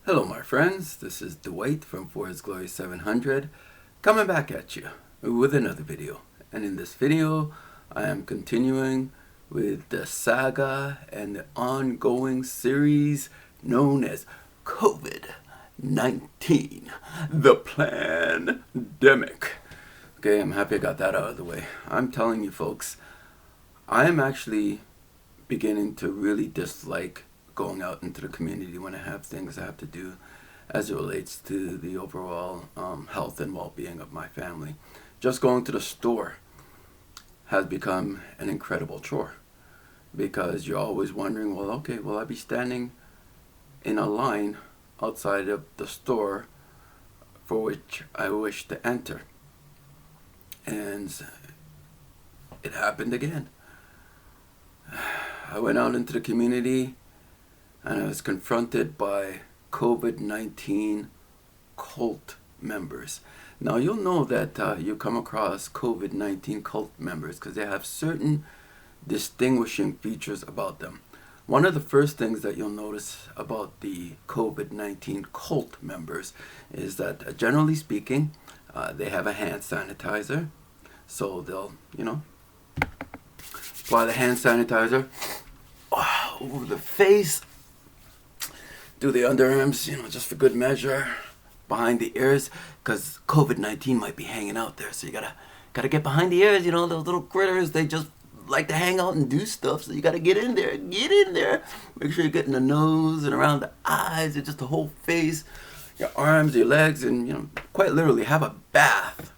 Hello my friends, this is Dwight from For His Glory 700 coming back at you with another video. And in this video I am continuing with the saga and the ongoing series known as COVID-19, the pandemic. Okay, I'm happy I got that out of the way. I'm telling you folks, I am actually beginning to really dislike going out into the community when I have things I have to do as it relates to the overall health and well-being of my family. Just going to the store has become an incredible chore because you're always wondering, well, okay, will I be standing in a line outside of the store for which I wish to enter? And it happened again. I went out into the community and I was confronted by COVID-19 cult members. Now you'll know that you come across COVID-19 cult members because they have certain distinguishing features about them. One of the first things that you'll notice about the COVID-19 cult members is that generally speaking, they have a hand sanitizer. So they'll, apply the hand sanitizer over the face, do the underarms, just for good measure, behind the ears, because COVID-19 might be hanging out there. So you gotta get behind the ears. Those little critters, they just like to hang out and do stuff. So you gotta get in there. Make sure you're getting the nose and around the eyes and just the whole face, your arms, your legs, and quite literally have a bath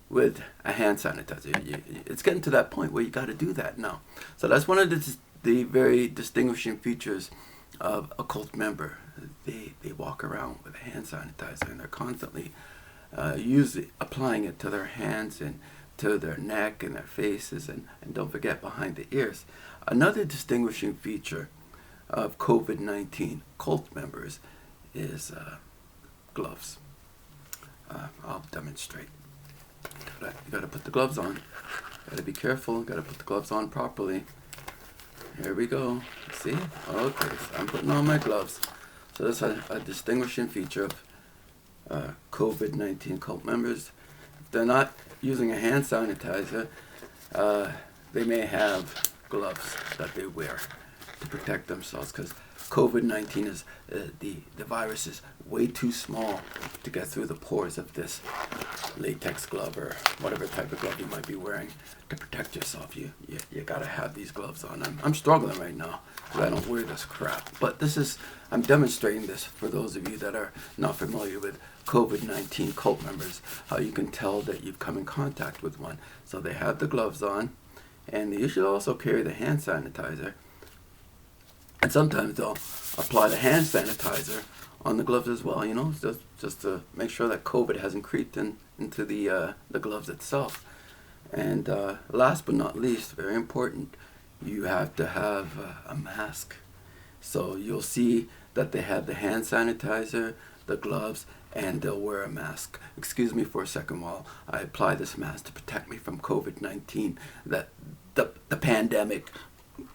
with a hand sanitizer. It's getting to that point where you got to do that now. So that's one of the very distinguishing features of a cult member. They walk around with a hand sanitizer and they're constantly applying it to their hands and to their neck and their faces, and don't forget behind the ears. Another distinguishing feature of COVID-19 cult members is gloves. I'll demonstrate. You gotta put the gloves on. Gotta be careful. Gotta put the gloves on properly. Here we go. See? Okay, so I'm putting on my gloves. So that's a distinguishing feature of COVID-19 cult members. If they're not using a hand sanitizer, they may have gloves that they wear to protect themselves, because COVID-19 is the virus is way too small to get through the pores of this latex glove or whatever type of glove you might be wearing to protect yourself. You gotta have these gloves on. I'm struggling right now because I don't wear this crap. But I'm demonstrating this for those of you that are not familiar with COVID-19 cult members, how you can tell that you've come in contact with one. So they have the gloves on, and you should also carry the hand sanitizer. And sometimes they'll apply the hand sanitizer on the gloves as well, just to make sure that COVID hasn't creeped into the gloves itself. And last but not least, very important, you have to have a mask. So you'll see that they have the hand sanitizer, the gloves, and they'll wear a mask. Excuse me for a second while I apply this mask to protect me from COVID-19, the pandemic.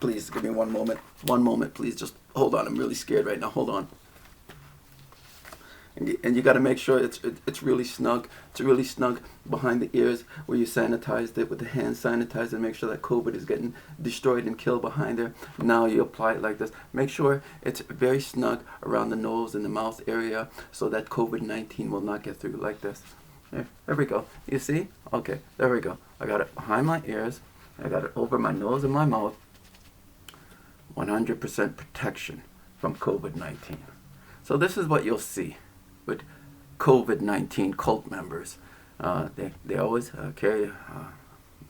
Please give me one moment. One moment, please. Just hold on. I'm really scared right now. Hold on. And you got to make sure it's really snug. It's really snug behind the ears where you sanitized it with the hand sanitizer. Make sure that COVID is getting destroyed and killed behind there. Now you apply it like this. Make sure it's very snug around the nose and the mouth area so that COVID-19 will not get through like this. There we go. You see? Okay, there we go. I got it behind my ears. I got it over my nose and my mouth. 100% protection from COVID-19. So this is what you'll see with COVID-19 cult members. They always carry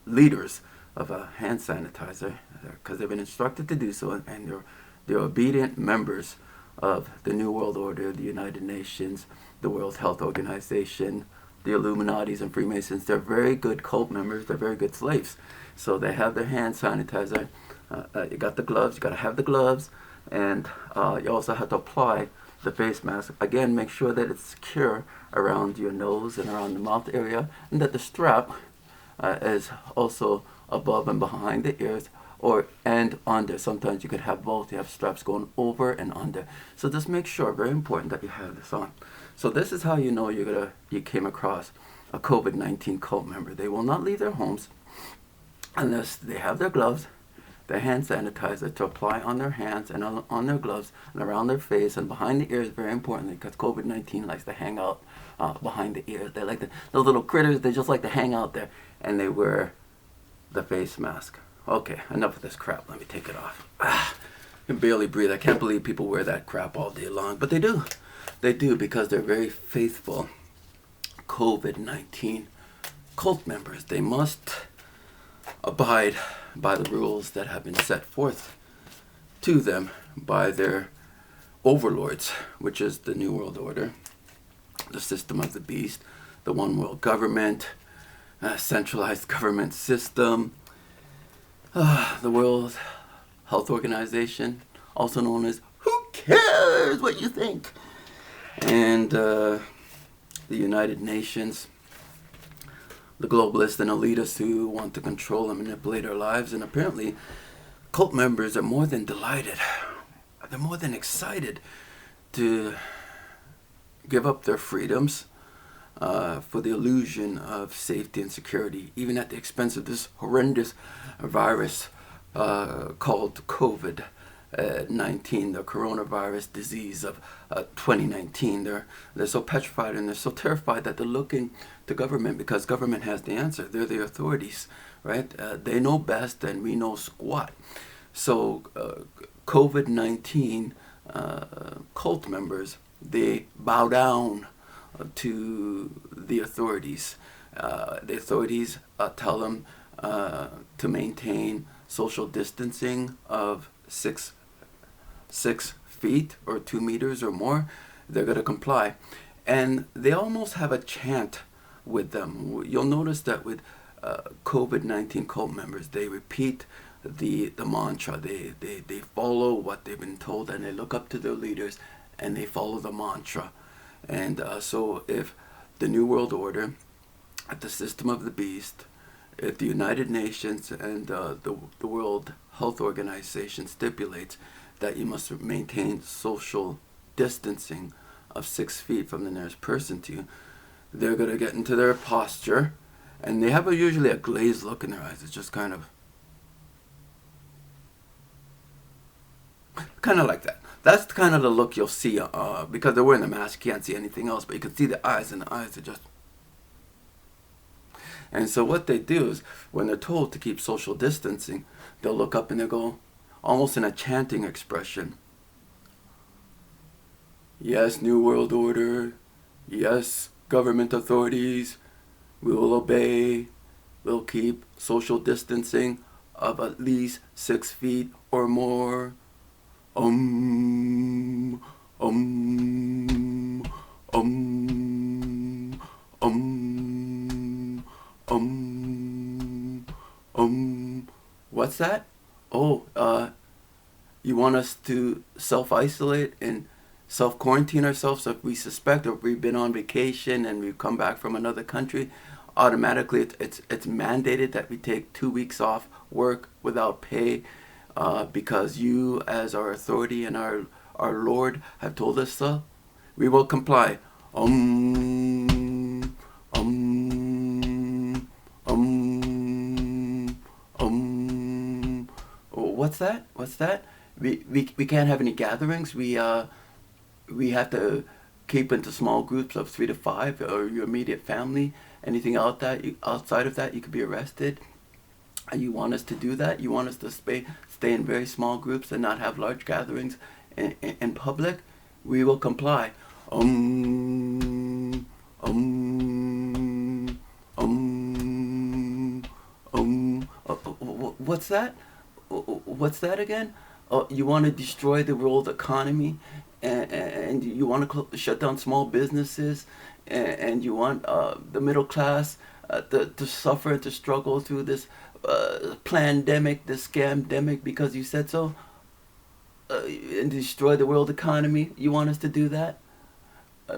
liters of a hand sanitizer because they've been instructed to do so, and they're obedient members of the New World Order, the United Nations, the World Health Organization, the Illuminatis and Freemasons. They're very good cult members. They're very good slaves. So they have their hand sanitizer. You got the gloves. You got to have the gloves, and you also have to apply the face mask. Again, make sure that it's secure around your nose and around the mouth area, and that the strap is also above and behind the ears and under. Sometimes you could have both. You have straps going over and under. So just make sure, very important, that you have this on. So this is how you know you came across a COVID-19 cult member. They will not leave their homes unless they have their gloves, their hand sanitizer to apply on their hands and on their gloves and around their face and behind the ears, very importantly, because COVID-19 likes to hang out behind the ears. They like those little critters, they just like to hang out there, and they wear the face mask. Okay, enough of this crap. Let me take it off. I can barely breathe. I can't believe people wear that crap all day long, but they do. They do, because they're very faithful COVID-19 cult members. They must abide by the rules that have been set forth to them by their overlords, which is the New World Order, the system of the beast, the one world government, centralized government system, the World Health Organization, also known as Who Cares What You Think, and the United Nations, the globalists and elitists who want to control and manipulate our lives. And apparently cult members are more than delighted, they're more than excited to give up their freedoms for the illusion of safety and security, even at the expense of this horrendous virus called COVID-19, the coronavirus disease of 2019. They're so petrified and they're so terrified that they're looking to government, because government has the answer. They're the authorities, right? They know best and we know squat. So COVID-19 cult members, they bow down to the authorities. The authorities tell them to maintain social distancing of 6 feet or 2 meters or more. They're going to comply. And they almost have a chant with them. You'll notice that with COVID-19 cult members, they repeat the mantra. They follow what they've been told, and they look up to their leaders and they follow the mantra. And so if the New World Order, if the system of the beast, if the United Nations and the World Health Organization stipulates that you must maintain social distancing of 6 feet from the nearest person to you, they're going to get into their posture, and they have usually a glazed look in their eyes. It's just kind of like that. That's kind of the look you'll see because they're wearing the mask. You can't see anything else, but you can see the eyes, and the eyes are just... And so what they do is, when they're told to keep social distancing, they'll look up and they'll go, almost in a chanting expression, "Yes, New World Order. Yes, government authorities. We will obey. We'll keep social distancing of at least 6 feet or more. Um, um, um, um, What's that? Oh, you want us to self-isolate and self-quarantine ourselves if we suspect, or if we've been on vacation and we've come back from another country. Automatically it's mandated that we take 2 weeks off work without pay, because you, as our authority and our Lord, have told us so. We will comply. What's that? What's that? We can't have any gatherings. We have to keep into small groups of 3 to 5, or your immediate family. Anything outside of that, you could be arrested. And you want us to do that? You want us to stay in very small groups and not have large gatherings in public? We will comply. What's that? What's that again? You want to destroy the world economy, and you want to shut down small businesses, and you want the middle class to suffer and to struggle through this pandemic, this scamdemic, because you said so, and destroy the world economy. You want us to do that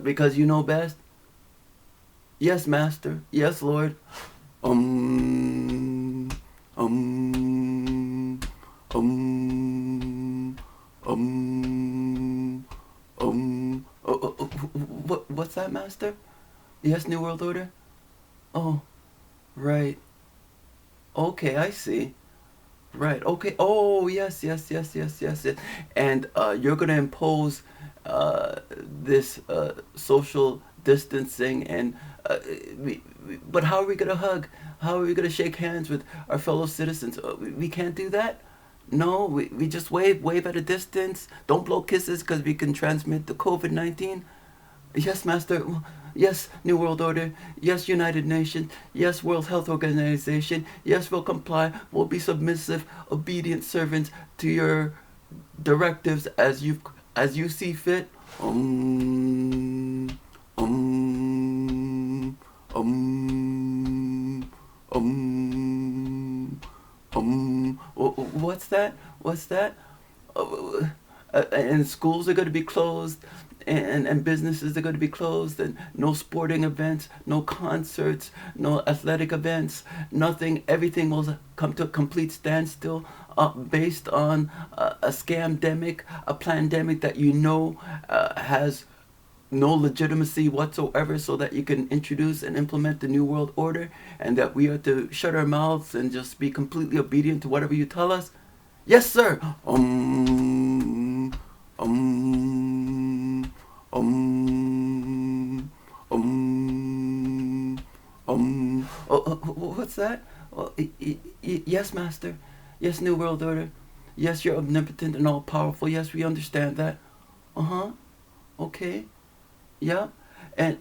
because you know best? Yes, Master. Yes, Lord. Um, um, what's that, Master? Yes, New World Order? Oh, right. Okay, I see. Right. Okay. Oh, yes, yes, yes, yes, yes, yes. And you're going to impose this social distancing, and but how are we going to hug? How are we going to shake hands with our fellow citizens? We can't do that. No, we just wave at a distance. Don't blow kisses because we can transmit the COVID-19. Yes, Master. Yes, New World Order. Yes, United Nations. Yes, World Health Organization. Yes, we'll comply. We'll be submissive, obedient servants to your directives as you see fit. Um, um, um, um, what's that? What's that? And schools are going to be closed, and businesses are going to be closed, and no sporting events, no concerts, no athletic events, nothing. Everything will come to a complete standstill based on a scamdemic, a pandemic that has no legitimacy whatsoever, so that you can introduce and implement the New World Order, and that we are to shut our mouths and just be completely obedient to whatever you tell us. Yes, sir. Um, um, what's that? Oh, yes, Master. Yes, New World Order. Yes, you're omnipotent and all powerful. Yes, we understand that. Uh huh. Okay. Yeah. And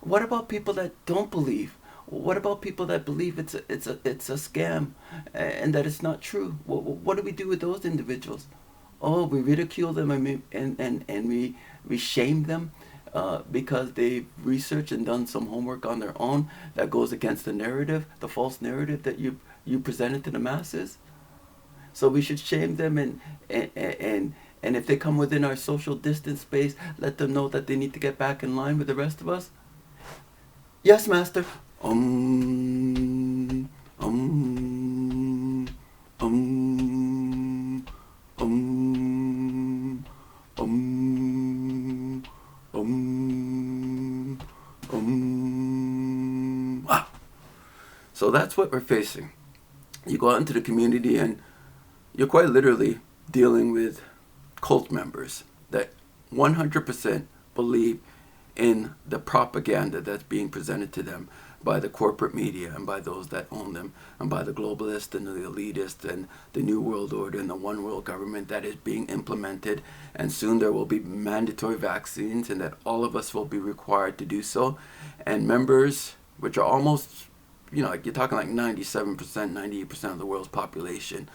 what about people that don't believe? What about people that believe it's a scam, and that it's not true? What do we do with those individuals? Oh, we ridicule them, and we shame them because they've researched and done some homework on their own that goes against the narrative, the false narrative that you presented to the masses. So we should shame them, and if they come within our social distance space, let them know that they need to get back in line with the rest of us. Yes, Master. Um, um, um, um, um, um, Ah. So that's what we're facing. You go out into the community, and you're quite literally dealing with cult members that 100% believe in the propaganda that's being presented to them by the corporate media and by those that own them, and by the globalists and the elitists and the New World Order and the one world government that is being implemented. And soon there will be mandatory vaccines, and that all of us will be required to do so. And members, which are almost, like you're talking like 97%, 98% of the world's population,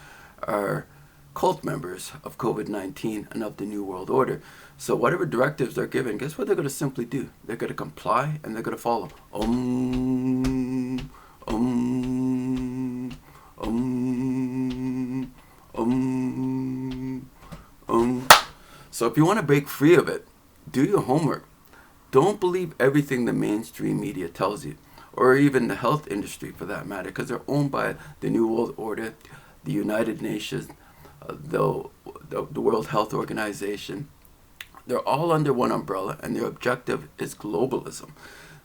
are cult members of COVID-19 and of the New World Order. So whatever directives they're given, guess what they're going to simply do? They're going to comply, and they're going to follow. Um, um, um, So if you want to break free of it, do your homework. Don't believe everything the mainstream media tells you, or even the health industry for that matter, because they're owned by the New World Order, the United Nations, the World Health Organization. They're all under one umbrella, and their objective is globalism.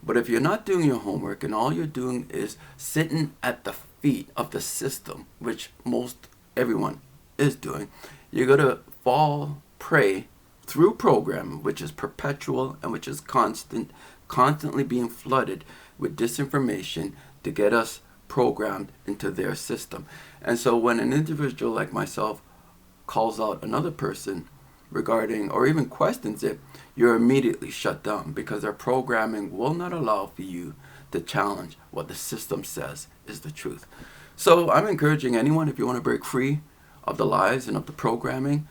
But if you're not doing your homework, and all you're doing is sitting at the feet of the system, which most everyone is doing, you're going to fall prey through programming, which is perpetual and which is constantly being flooded with disinformation to get us programmed into their system. And so when an individual like myself calls out another person regarding, or even questions it, you're immediately shut down, because our programming will not allow for you to challenge what the system says is the truth. So I'm encouraging anyone, if you want to break free of the lies and of the programming,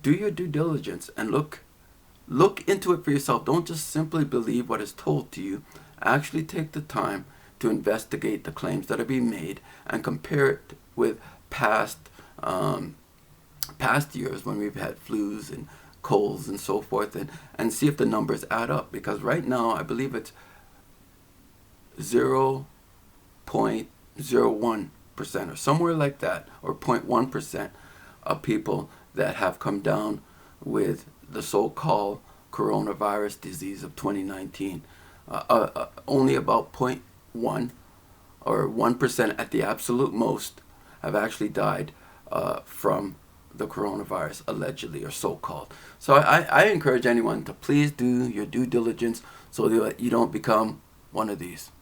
do your due diligence and look into it for yourself. Don't just simply believe what is told to you. Actually take the time to investigate the claims that are being made and compare it with past years when we've had flus and colds and so forth, and see if the numbers add up. Because right now I believe it's 0.01 or somewhere like that, or 0.1% of people that have come down with the so-called coronavirus disease of 2019. Only about 0.1 or 1% at the absolute most have actually died from the coronavirus, allegedly or so-called. So I encourage anyone to please do your due diligence so that you don't become one of these.